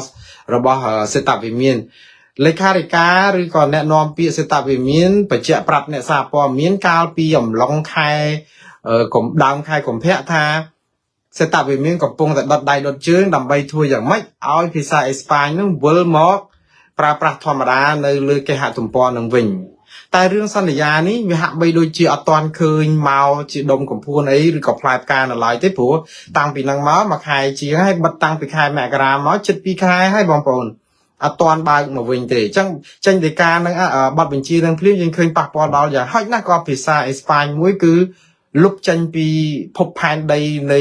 របស់សេតវិមានលេខាធិការឬក៏អ្នកនាំពាក្យសេតវិមានបញ្ជាក់ប្រាប់អ្នកសារព័ត៌មានកាលពីអំឡុងខែដើមខែកុម្ភៈថាសេតវិមានកំពុងតែដុតដៃដុតជើងដើម្បីធ្វើយ៉ាងម៉េចឲ្យភាសាអេស្ប៉ាញនឹងវិលមកប្រើប្រាស់ធម្មតានៅលើគេហទំព័រនឹងវិញតែរឿងសន្យានេះវាហាក់បីដូចជាអត់ទាន់ឃើញមកជាដុំកំភួនអីឬក៏ផ្លែផ្កានៅឡើយទេព្រោះតាំងពីហ្នឹងមកមួយខែជាងហើយបិទតាំងពីខែមករាមកជិត2ខែហើយបងប្អូនអត់ទាន់បើកមកវិញទេអញ្ចឹងចេញដីកានឹងប័ណ្ណបញ្ជានឹងភ្លាមយើងឃើញប៉ះពាល់ដល់យ៉ាងហោចណាស់ក៏ភាសាអេស្ប៉ាញមួយគឺលុបចេញពីភពផែនដីនៃ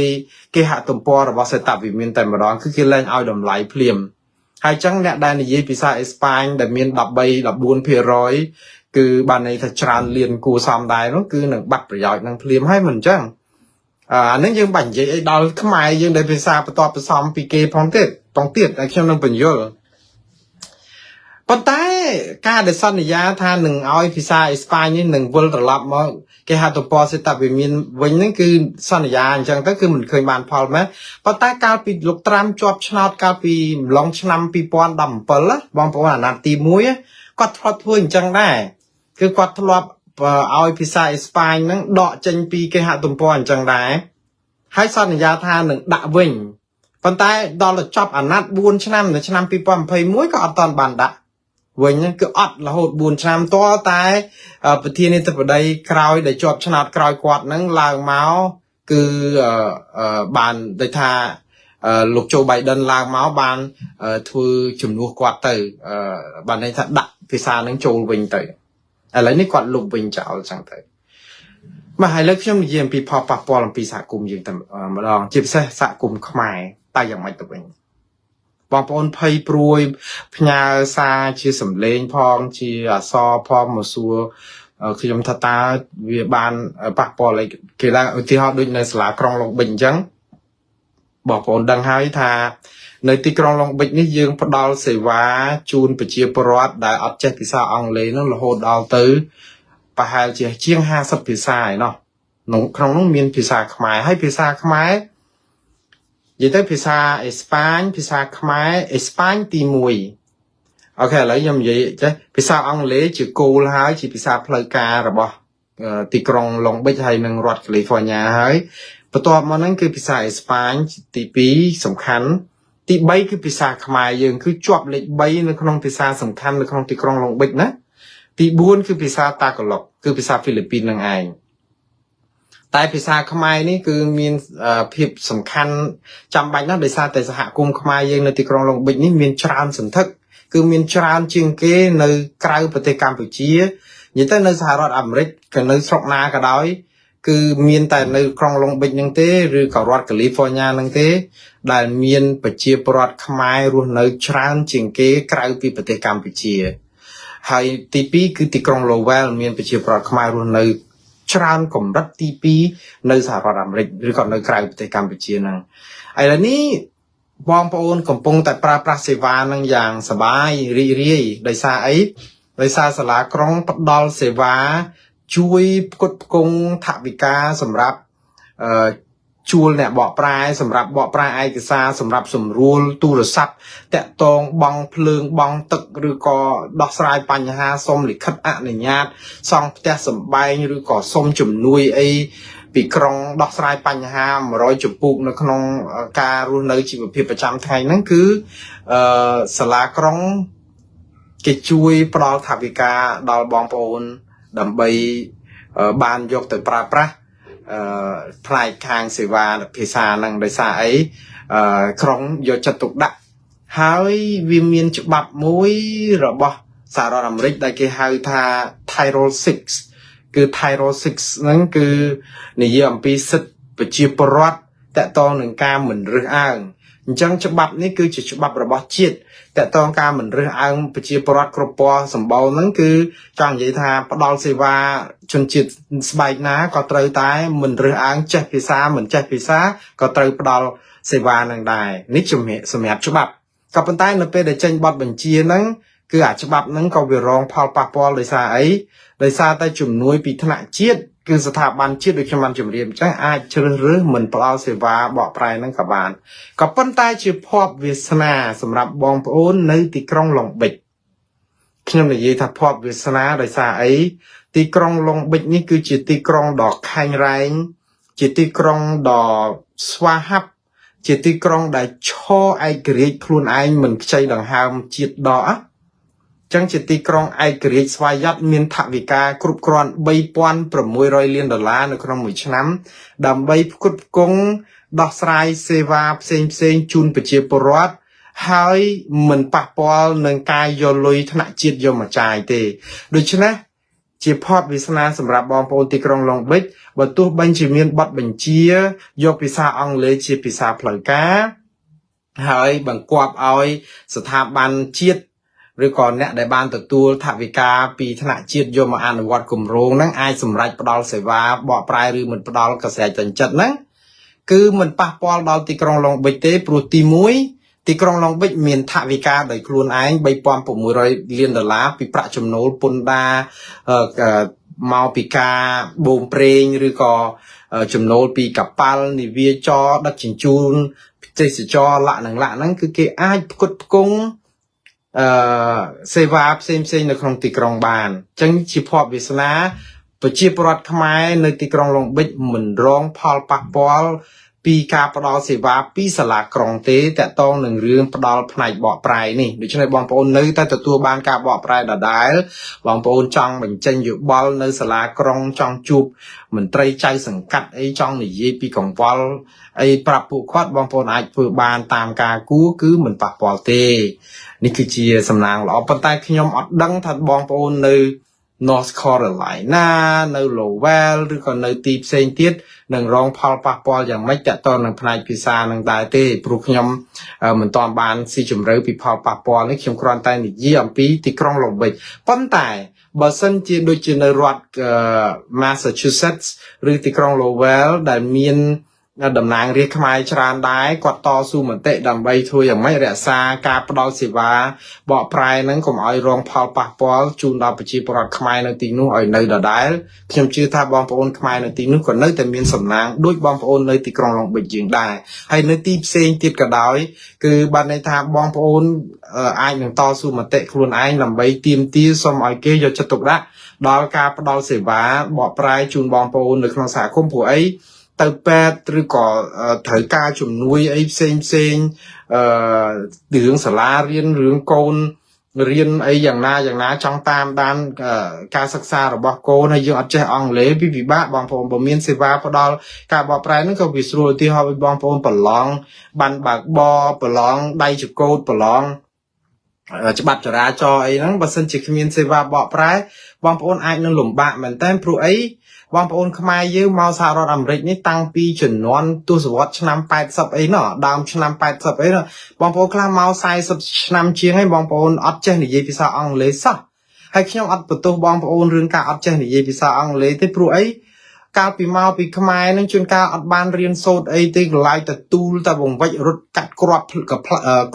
គេហទំព័ររបស់សេតវិមានតែម្ដងគឺគេលែងឲ្យតម្លៃភ្លាមហើយអញ្ចឹងអ្នកដែលនិយាយភាសាអេស្ប៉ាញដែលមាន13-14%គឺបានន័យថាច្រើនលៀនគួរសមដែរនោះគឺនឹងបាត់ប្រយោជន៍នឹងភ្លាមហើយមិនអញ្ចឹងអានេះយើងបាច់និយាយអីដល់ខ្មែរយើងដែលភាសាបន្ទាប់បន្សំពីគេផងទៀតតែខ្ញុំនឹងបញ្យល់ប៉ុន្តែការដែលសន្យាថានឹងឲ្យភាសាអេស្ប៉ាញនេះនឹងវិលត្រឡប់មកគេហទំព័រសេតវិមានវិញហ្នឹងគឺសន្យាអញ្ចឹងទៅគឺមិនឃើញបានផលមែនប៉ុន្តែកាលពីលោកត្រាំជាប់ឆ្នោតកាលពីម្លងឆ្នាំ2017បងប្អូនអាណត្តិទី1គាត់ធ្លាប់ធ្វើអញ្ចឹងដែរគឺគាត់ធ្លាប់ឲ្យភាសាអេស្ប៉ាញហ្នឹងដកចេញពីគេហទំព័រអញ្ចឹងដែរហើយសន្យាថានឹងដាក់វិញប៉ុន្តែដល់ទៅចប់អាណត្តិ4ឆ្នាំនៅឆ្នាំ2021ក៏អត់ទាន់បានដាក់វិញគឺអត់រហូត4ឆ្នាំតតែប្រធានាធិបតីក្រោយដែលជាប់ឆ្នោតក្រោយគាត់ហ្នឹងឡើងមកគឺបានដូចថាលោកโจ Biden ឡើងមកបានធ្វើជំនួសគាត់ទៅបានន័យថាដាក់ភាសាហ្នឹងចូលវិញទៅឥឡូវនេះគាត់លុបវិញចោលចឹងទៅមកហើយលើខ្ញុំនិយាយអំពីផលប៉ះពាល់អំពីសហគមន៍យើងតែម្ដងជាពិសេសសហគមន៍ខ្មែរតែយ៉ាងម៉េចទៅវិញបងប្អូនភ័យព្រួយផ្ញើសារជាសម្លេងផងជាអក្សរផងមកសួរខ្ញុំថាតើវាបានប៉ះពាល់អីគេឡើងឧទាហរណ៍ដូចនៅសាលាក្រុងឡុងបិចអញ្ចឹងបងប្អូនដឹងហើយថានៅទីក្រុងឡុងបិចនេះយើងផ្ដល់សេវាជូនប្រជាពលរដ្ឋដែលអត់ចេះភាសាអង់គ្លេសនោះរហូតដល់ទៅប្រហែលជាង50ភាសាឯណោះក្នុងនោះមានភាសាខ្មែរហើយភាសាខ្មែរនិយាយទៅភាសាអេស្ប៉ាញភាសាខ្មែរអេស្ប៉ាញទី1អូខេឥឡូវខ្ញុំនិយាយចេះភាសាអង់គ្លេសជាគោលហើយជាភាសាផ្លូវការរបស់ទីក្រុងឡុងបិចហើយនិងរដ្ឋកាលីហ្វ័រញ៉ាហើយបន្ទាប់មកហ្នឹងគឺភាសាអេស្ប៉ាញទី2សំខាន់ទី3គឺភាសាខ្មែរយើងគឺជាប់លេខ3នៅក្នុងភាសាសំខាន់នៅក្នុងទីក្រុងឡុងបិចណាទី4គឺភាសាតាកាឡុកគឺភាសាហ្វីលីពីននឹងឯងតែភាសាខ្មែរនេះគឺមានភាពសំខាន់ចាំបាច់ណាស់ដោយសារតែសហគមន៍ខ្មែរយើងនៅទីក្រុងឡុងបិចនេះមានច្រើនសន្ធឹកគឺមានច្រើនជាងគេនៅក្រៅប្រទេសកម្ពុជានិយាយទៅនៅសហរដ្ឋអាមេរិកក៏នៅស្រុកណាក៏ដោយ គឺមានតែនៅក្រុងឡុងបិចហ្នឹងទេឬក៏រដ្ឋកាលីហ្វ័រញ៉ាហ្នឹងទេដែលមានប្រជាពលរដ្ឋខ្មែររស់នៅច្រើនជាងគេក្រៅពីប្រទេសកម្ពុជាហើយទី2គឺទីក្រុង Lowell មានប្រជាពលរដ្ឋខ្មែររស់នៅច្រើនកម្រិតទី2នៅសហរដ្ឋអាមេរិកឬក៏នៅក្រៅប្រទេសកម្ពុជាហ្នឹងឥឡូវនេះបងប្អូនកំពុងតែប្រើប្រាស់សេវានឹងយ៉ាងសប្បាយរីករាយដោយសារអីដោយសារសាលាក្រុងផ្ដល់សេវាជួយផ្គត់ផ្គង់ថវិកាសម្រាប់ជួលអ្នកបកប្រែសម្រាប់បកប្រែឯកសារសម្រាប់សម្រួលទូរស័ព្ទតាក់ទងបង់ភ្លើងបង់ទឹកឬក៏ដោះស្រាយបញ្ហាសុំលិខិតអនុញ្ញាតសង់ផ្ទះសម្បែងឬក៏សុំជំនួយអីពីក្រុងដោះស្រាយបញ្ហា100ចំពោះនៅក្នុងការរស់នៅជីវភាពប្រចាំថ្ងៃហ្នឹងគឺសាលាក្រុងគេជួយផ្ដល់ថវិកាដល់បងប្អូនដើម្បីបានយកទៅប្រើប្រាស់ផ្នែកខាងសេវាភាសាហ្នឹងដោយសារអីក្រុងយកចិត្តទុកដាក់ហើយវាមានច្បាប់មួយរបស់សហរដ្ឋអាមេរិកដែលគេហៅថា Title 6 គឺ Title 6 ហ្នឹងគឺនិយាយអំពីសិទ្ធិប្រជាពលរដ្ឋតកតងនឹងការមិនរើសអើងអញ្ចឹងច្បាប់នេះគឺជាច្បាប់របស់ជាតិតកតងការមិនរើសអើងប្រជាពលរដ្ឋគ្រប់ពណ៌សម្បូរហ្នឹងគឺចង់និយាយថាផ្ដល់សេវាជនជាតិស្បែកណាក៏ត្រូវតែមិនរើសអើងចេះភាសាមិនចេះភាសាក៏ត្រូវផ្ដល់សេវានឹងដែរនេះសម្រាប់ច្បាប់ក៏ប៉ុន្តែនៅពេលដែលចេញបទបញ្ជាហ្នឹងគឺអាច្បាប់ហ្នឹងក៏វារងផលប៉ះពាល់ដោយសារអីដោយសារតែជំនួយពីថ្នាក់ជាតិគឺស្ថាប័នជាតិដូចខ្ញុំបានជម្រាបអញ្ចឹងអាចជ្រើសរើសមិនផ្ដល់សេវាបកប្រែហ្នឹងក៏បានក៏ប៉ុន្តែជាភ័ព្វវាសនាសម្រាប់បងប្អូននៅទីក្រុងឡុងបិចខ្ញុំនិយាយថាភ័ព្វវាសនាដោយសារអីទីក្រុងឡុងបិចនេះគឺជាទីក្រុងដ៏ខែងរែងជាទីក្រុងដ៏ស្វាហាប់ជាទីក្រុងដែលឈរឯករាជ្យខ្លួនឯងមិនខ្ចីដង្ហើមជាតិដកចឹងជាទីក្រុងឯករាជ្យស្វយ័តមានថវិកាគ្រប់គ្រាន់$3,600 លាននៅក្នុងមួយឆ្នាំដើម្បីផ្គត់ផ្គង់ដោះស្រាយសេវាផ្សេងជូនប្រជាពលរដ្ឋហើយមិនប៉ះពាល់នឹងការយកលុយថ្នាក់ជាតិយកមកចាយទេដូច្នេះជាភ័ព្វវាសនាសម្រាប់បងប្អូនទីក្រុងឡុងបិចបើទោះបីជាមានបទបញ្ជាយកភាសាអង់គ្លេសជាភាសាផ្លូវការហើយបង្គាប់ឲ្យស្ថាប័នជាតិឬក៏អ្នកដែលបានទទួលថវិកាពីថ្នាក់ជាតិយកមកអនុវត្តគម្រោងហ្នឹងអាចសម្រេចផ្ដល់សេវាបកប្រែឬមិនផ្ដល់ក៏ស្រេចតែចិត្តហ្នឹងគឺមិនប៉ះពាល់ដល់ទីក្រុងឡុងបិចទេព្រោះទី1ទីក្រុងឡុងបិចមានថវិកាដោយខ្លួនឯង$3,600 លានពីប្រាក់ចំណូលពន្ធដារមកពីការបូមប្រេងឬក៏ចំណូលពីកប៉ាល់នាវាចរដឹកជញ្ជូនទេសចរលក្ខណៈហ្នឹងគឺគេអាចផ្គត់ផ្គង់សេវាផ្សេងនៅក្នុងទីក្រុងបានអញ្ចឹងជាភ័ព្វវាសនាប្រជាពលរដ្ឋខ្មែរនៅទីក្រុងឡុងបិចមិនរងផលប៉ះពាល់ពីការផ្ដល់សេវាពីសាលាក្រុងទេតកតងនឹងរឿងផ្ដល់ផ្នែកបកប្រែនេះដូច្នេះបងប្អូននៅតែទទួលបានការបកប្រែដដែលបងប្អូនចង់បញ្ចេញយោបល់នៅសាលាក្រុងចង់ជួបមន្ត្រីចៅសង្កាត់អីចង់និយាយពីកង្វល់អីប្រាប់ពួកគាត់បងប្អូនអាចធ្វើបានតាមការគួរគឺមិនប៉ះពាល់ទេនេះគឺជាសំណាងល្អប៉ុន្តែខ្ញុំអត់ដឹងថាបងប្អូននៅ North Carolina នៅ Lowell ឬក៏នៅទីផ្សេងទៀតនឹងរងផលប៉ះពាល់យ៉ាងម៉េចតើតើនឹងផ្នែកភាសានឹងដែរទេព្រោះខ្ញុំមិនទាន់បានស៊ីជម្រៅពីផលប៉ះពាល់នេះខ្ញុំគ្រាន់តែនិយាយអំពីទីក្រុងឡុងបិចប៉ុន្តែបើសិនជាដូចជានៅរដ្ឋ Massachusetts ឬទីក្រុង Lowell ដែលមានតំណាងរាស្ត្រខ្មែរច្រើនដែរគាត់តស៊ូមតិដើម្បីធ្វើយ៉ាងម៉េចរក្សាការផ្ដល់សេវាបកប្រែហ្នឹងកុំឲ្យរងផលប៉ះពាល់ជូនដល់ប្រជាពលរដ្ឋខ្មែរនៅទីនោះឲ្យនៅដដែលខ្ញុំជឿថាបងប្អូនខ្មែរនៅទីនោះក៏នៅតែមានសំណាងដូចបងប្អូននៅទីក្រុងឡុងបិចយើងដែរហើយនៅទីផ្សេងទៀតក៏ដោយគឺបានន័យថាបងប្អូនអាចនឹងតស៊ូមតិខ្លួនឯងដើម្បីទាមទារសូមឲ្យគេយកចិត្តទុកដាក់ដល់ការផ្ដល់សេវាបកប្រែជូនបងប្អូននៅក្នុងសហគមន៍ព្រោះអីទៅពេទ្យឬក៏ត្រូវការជំនួយអីផ្សេងរឿងសាលារៀនរឿងកូនរៀនអីយ៉ាងណាចង់តាមដានការសិក្សារបស់កូនហើយយើងអត់ចេះអង់គ្លេសពិបាកបងប្អូនបើមានសេវាផ្ដល់ការបកប្រែហ្នឹងក៏វាស្រួលឧទាហរណ៍ឲ្យបងប្អូនប្រឡងបានបើកបប្រឡងដៃចកោតប្រឡង ច្បាប់ចរាចរណ៍អីហ្នឹងបើសិនជាគ្មានសេវាបកប្រែបងប្អូនអាចនឹងលំបាកមែនតើព្រោះអីបងប្អូនខ្មែរយើងមកសហរដ្ឋអាមេរិកនេះតាំងពីជំនាន់ទសវត្សរ៍ឆ្នាំ80អីណោះដើមឆ្នាំ80អីណោះបងប្អូនខ្លះមក40ឆ្នាំជាងហើយបងប្អូនអត់ចេះនិយាយភាសាអង់គ្លេសសោះហើយខ្ញុំអត់បន្ទោសបងប្អូនរឿងការអត់ចេះនិយាយភាសាអង់គ្លេសទេព្រោះអីកាលពីមកពីខ្មែរនឹងជួនកាលអត់បានរៀនសូត្រអីទេកន្លែងតែទូលតែបង្វិចរត់កាត់គ្រាប់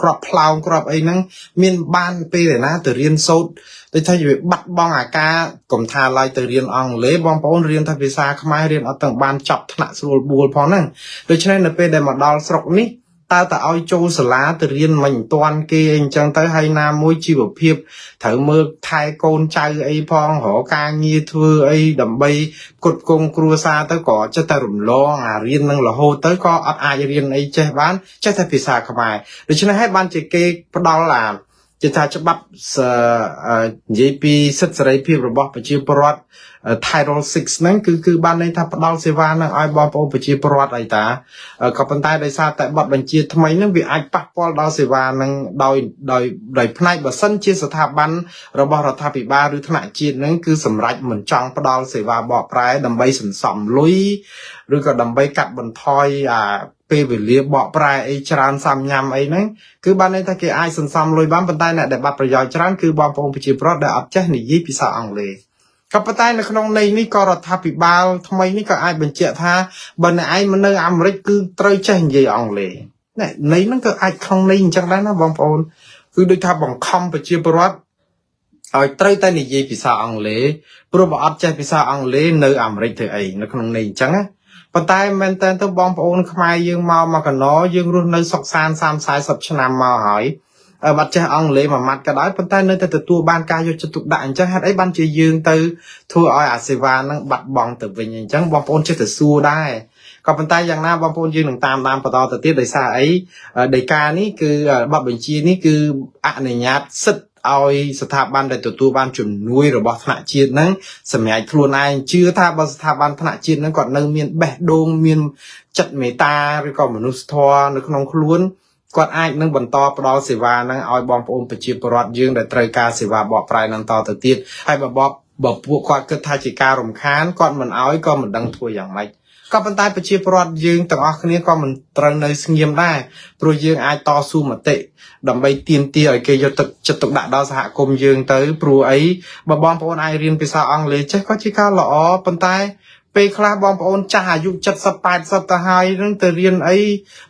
គ្រាប់ផ្លោងគ្រាប់អីហ្នឹងមានបានពេលណាទៅរៀនសូត្រដូចថាវាបាត់បង់អាការកុំថាឡើយទៅរៀនអង់គ្លេសបងប្អូនរៀនតែភាសាខ្មែររៀនអត់ទាំងបានចប់ថ្នាក់ស្រួលបួលផងហ្នឹងដូច្នេះនៅពេលដែលមកដល់ស្រុកនេះតើតើឲ្យចូលសាលាទៅរៀនមិនតាន់គេអីអញ្ចឹងទៅហើយណាមួយជីវភាពត្រូវមើលថែកូនចៅអីផងរកការងារធ្វើអីដើម្បីផ្គត់ផ្គង់គ្រួសារទៅក៏ចិត្តតែរំលងអារៀននឹងរហូតទៅក៏អត់អាចរៀនអីចេះបានចេះតែភាសាខ្មែរដូច្នេះហើយបានជាគេផ្ដល់ជាថាច្បាប់និយាយពីសិទ្ធិសេរីភាពរបស់ប្រជាពលរដ្ឋ Title 6ហ្នឹងគឺបានន័យថាផ្ដល់សេវាហ្នឹងឲ្យបងប្អូនប្រជាពលរដ្ឋអីតាក៏ប៉ុន្តែដោយសារតែប័ណ្ណបញ្ជាថ្មីហ្នឹងវាអាចប៉ះពាល់ដល់សេវាហ្នឹងដោយផ្នែកបើសិនជាស្ថាប័នរបស់រដ្ឋាភិបាលឬថ្នាក់ជាតិហ្នឹងគឺសម្រេចមិនចង់ផ្ដល់សេវាបកប្រែដើម្បីសន្សំលុយឬក៏ដើម្បីកាត់បន្ថយពេលវេលាបកប្រែអីច្រើនសាំញ៉ាំអីហ្នឹងគឺបានន័យថាគេអាចសន្សំលុយបានប៉ុន្តែអ្នកដែលបាត់ប្រយោជន៍ច្រើនគឺបងប្អូនប្រជាពលរដ្ឋដែលអត់ចេះនិយាយភាសាអង់គ្លេសក៏ប៉ុន្តែនៅក្នុងន័យនេះក៏រដ្ឋាភិបាលថ្មីនេះក៏អាចបញ្ជាក់ថាបើអ្នកឯងមកនៅអាមេរិកគឺត្រូវចេះនិយាយអង់គ្លេសណែន័យហ្នឹងក៏អាចក្នុងន័យអញ្ចឹងដែរណាបងប្អូនគឺដូចថាបង្ខំប្រជាពលរដ្ឋឲ្យត្រូវតែនិយាយភាសាអង់គ្លេសព្រោះបើអត់ចេះភាសាអង់គ្លេសនៅអាមេរិកធ្វើអីនៅក្នុងន័យអញ្ចឹងណាប៉ុន្តែមែនតើទៅបងប្អូនខ្មែរយើងមកកណោយើងរស់នៅសុខសាន្ត30-40ឆ្នាំមកហើយបាត់ចេះអង់គ្លេសមួយម៉ាត់ក៏ដោយប៉ុន្តែនៅតែទទួលបានការយកចិត្តទុកដាក់អញ្ចឹងហេតុអីបានជាយើងទៅធ្វើឲ្យអាសេវាហ្នឹងបាត់បង់ទៅវិញអញ្ចឹងបងប្អូនចេះតែសួរដែរក៏ប៉ុន្តែយ៉ាងណាបងប្អូនយើងនឹងតាមដានបន្តទៅទៀតដោយសារអីដីកានេះគឺបទបញ្ជានេះគឺអនុញ្ញាតសិទ្ធឲ្យស្ថាប័នដែលទទួលបានជំនួយរបស់ថ្នាក់ជាតិហ្នឹងសម្រាប់ខ្លួនឯងជឿថាបើស្ថាប័នថ្នាក់ជាតិហ្នឹងគាត់នៅមានបេះដូងមានចិត្តមេត្តាឬក៏មនុស្សធម៌នៅក្នុងខ្លួនគាត់អាចនឹងបន្តផ្ដល់សេវាហ្នឹងឲ្យបងប្អូនប្រជាពលរដ្ឋយើងដែលត្រូវការសេវាបកប្រែហ្នឹងតទៅទៀតហើយបើពួកគាត់គិតថាជាការរំខានគាត់មិនឲ្យក៏មិនដឹងធ្វើយ៉ាងម៉េចក៏ប៉ុន្តែប្រជាពលរដ្ឋយើងទាំងអស់គ្នាក៏មិនត្រូវនៅស្ងៀមដែរព្រោះយើងអាចតស៊ូមតិដើម្បីទាមទារឲ្យគេយកទឹកចិត្តទុកដាក់ដល់សហគមន៍យើងទៅព្រោះអីបើបងប្អូនអាចរៀនភាសាអង់គ្លេសចេះក៏ជាការល្អប៉ុន្តែពេលខ្លះបងប្អូនចាស់អាយុ70-80ទៅហើយនឹងទៅរៀនអី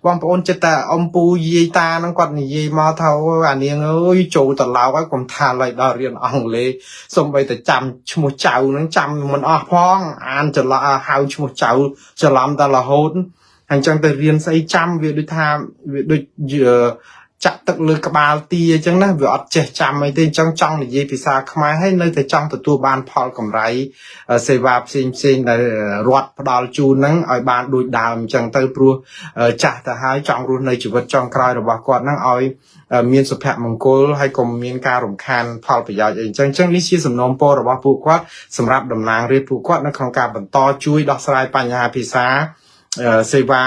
បងប្អូនចិត្តតែអំពូយាយតានឹងគាត់និយាយមកថាអានាងអើយចូលទៅឡោកហើយកុំថាឡើយដល់រៀនអង់គ្លេសសូម្បីតែចាំឈ្មោះចៅនឹងចាំមិនអស់ផងអានច្រឡំហៅឈ្មោះចៅច្រឡំតែរហូតអញ្ចឹងទៅរៀនស្អីចាំវាដូចថាវាដូចចាក់ទឹកលើក្បាលទីអញ្ចឹងណាវាអត់ចេះចាំអីទេអញ្ចឹងចង់និយាយភាសាខ្មែរហើយនៅតែចង់ទទួលបានផលកម្រៃសេវាផ្សេងដែលរដ្ឋផ្ដល់ជូនហ្នឹងឲ្យបានដូចដើមអញ្ចឹងទៅព្រោះចាស់ទៅហើយចង់រស់នៅជីវិតចុងក្រោយរបស់គាត់ហ្នឹងឲ្យមានសុភមង្គលហើយកុំមានការរំខានផលប្រយោជន៍អីអញ្ចឹងនេះជាសំណូមពររបស់ពួកគាត់សម្រាប់តំណាងរាស្ត្រពួកគាត់នៅក្នុងការបន្តជួយដោះស្រាយបញ្ហាភាសាសេវា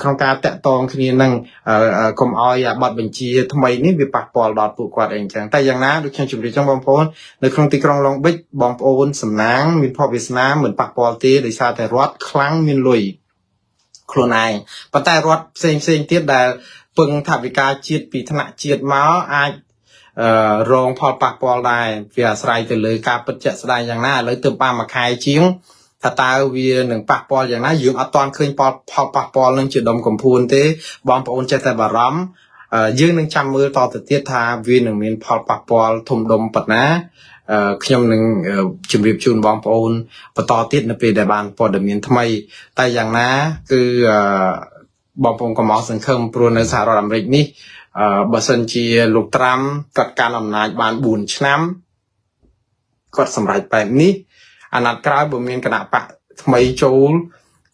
ក្នុងការតាក់ទងគ្នានឹងកុំឲ្យប័ណ្ណបញ្ជាថ្មីនេះវាប៉ះពាល់ដល់ពួកគាត់អីអញ្ចឹងតែយ៉ាងណាដូចខ្ញុំជម្រាបចឹងបងប្អូននៅក្នុងទីក្រុងឡុងប៊ិចបងប្អូនសំណាងមានភ័ព្វវាសនាមិនប៉ះពាល់ទេដោយសារតែរដ្ឋខ្លាំងមានលុយខ្លួនឯងប៉ុន្តែរដ្ឋផ្សេងទៀតដែលពឹងថវិកាជាតិពីថ្នាក់ជាតិមកអាចរងផលប៉ះពាល់ដែរវាអាស្រ័យទៅលើការពិតជាក់ស្ដែងយ៉ាងណាឥឡូវទើបបានមួយខែជាងថាតើវានឹងប៉ះពាល់យ៉ាងណាយើងអត់ទាន់ឃើញផលប៉ះពាល់នឹងជាដុំកំភួនទេបងប្អូនចេះតែបារម្ភយើងនឹងចាំមើលតទៅទៀតថាវានឹងមានផលប៉ះពាល់ធំដុំប៉ុណ្ណាខ្ញុំនឹងជម្រាបជូនបងប្អូនបន្តទៀតនៅពេលដែលបានព័ត៌មានថ្មីតែយ៉ាងណាគឺបងប្អូនកុំអស់សង្ឃឹមព្រោះនៅសហរដ្ឋអាមេរិកនេះបើសិនជាលោកត្រាំគាត់កាន់អំណាចបាន4ឆ្នាំគាត់សម្រេចបែបនេះអាណត្តិក្រោយបើមានគណៈបកថ្មីចូល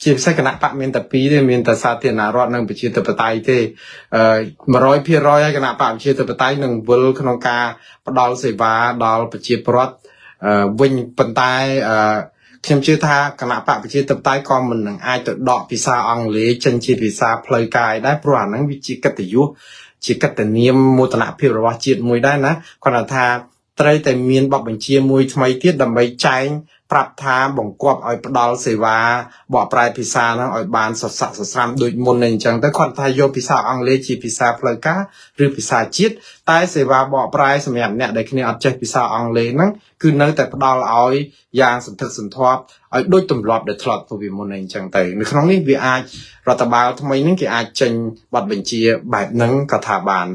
ជាពិសេសគណៈបកមានតែ2ទេមានតែសាធារណរដ្ឋនិងប្រជាធិបតេយ្យទេ 100% ហើយគណៈបកប្រជាធិបតេយ្យនឹងវិលក្នុងការផ្ដល់សេវាដល់ប្រជាពលរដ្ឋវិញប៉ុន្តែខ្ញុំជឿថាគណៈបកប្រជាធិបតេយ្យក៏មិននឹងអាចទៅដកភាសាអង់គ្លេសចេញជាភាសាផ្លូវការដែរព្រោះអាហ្នឹងវាជាកិត្តិយស ជាកតនាមមោទនភាពរបស់ជាតិមួយដែរណាគាត់ថាត្រូវតែមានបបបញ្ជាមួយថ្មីទៀតដើម្បីចែងប្រាប់ថាបង្គាប់ឲ្យផ្ដល់សេវាបកប្រែភាសាហ្នឹងឲ្យបានសស័កសស្រាំដូចមុនអញ្ចឹងទៅគាត់ថាយកភាសាអង់គ្លេសជាភាសាផ្លូវការឬភាសាជាតិតែសេវាបកប្រែសម្រាប់អ្នកដែលគ្នាអត់ចេះភាសាអង់គ្លេសហ្នឹងគឺនៅតែផ្ដល់ឲ្យយ៉ាងសន្ធឹកសន្ធាប់ឲ្យដូចទម្លាប់ដែលធ្លាប់ធ្វើពីមុនអញ្ចឹងទៅនៅក្នុងនេះវាអាចរដ្ឋបាលថ្មីហ្នឹងគេអាចចេញបទបញ្ជាបែបហ្នឹងក៏ថាបាន